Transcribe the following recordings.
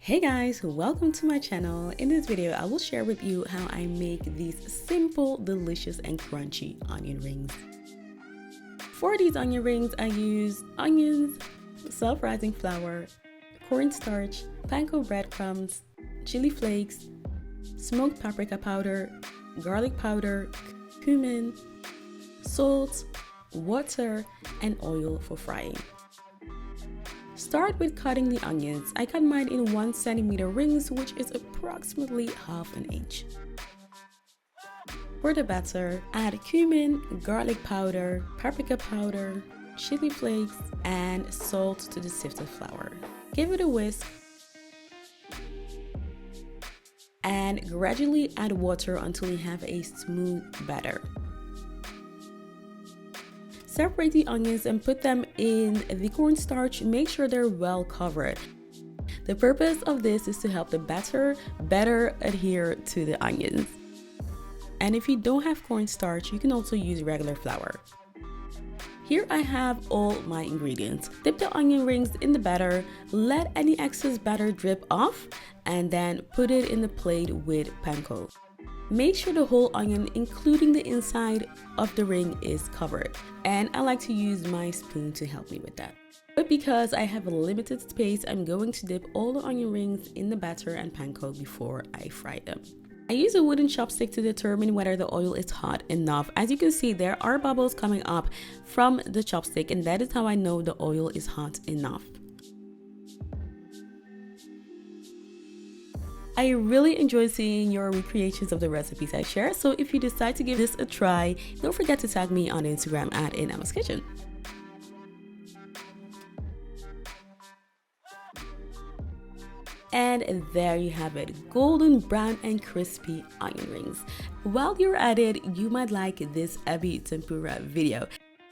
Hey guys, welcome to my channel. In this video, I will share with you how I make these simple, delicious, and crunchy onion rings. For these onion rings, I use onions, self-rising flour, cornstarch, panko breadcrumbs, chili flakes, smoked paprika powder, garlic powder, cumin, salt, water, and oil for frying. Start with cutting the onions. I cut mine in 1 centimeter rings, which is approximately ½ an inch. For the batter, add cumin, garlic powder, paprika powder, chili flakes, and salt to the sifted flour. Give it a whisk and gradually add water until you have a smooth batter. Separate the onions and put them in the cornstarch. Make sure they're well covered. The purpose of this is to help the batter better adhere to the onions. And if you don't have cornstarch, you can also use regular flour. Here I have all my ingredients. Dip the onion rings in the batter, let any excess batter drip off, and then put it in the plate with panko. Make sure the whole onion, including the inside of the ring, is covered. And I like to use my spoon to help me with that. But because I have a limited space, I'm going to dip all the onion rings in the batter and panko before I fry them. I use a wooden chopstick to determine whether the oil is hot enough. As you can see, there are bubbles coming up from the chopstick, and that is how I know the oil is hot enough. I really enjoy seeing your recreations of the recipes I share, so if you decide to give this a try, don't forget to tag me on Instagram at Amma's Kitchen. And there you have it, golden brown and crispy onion rings. While you're at it, you might like this ebi tempura video.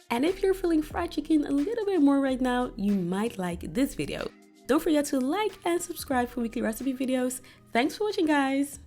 And if you're feeling fried chicken a little bit more right now, you might like this video. Don't forget to like and subscribe for weekly recipe videos. Thanks for watching, guys.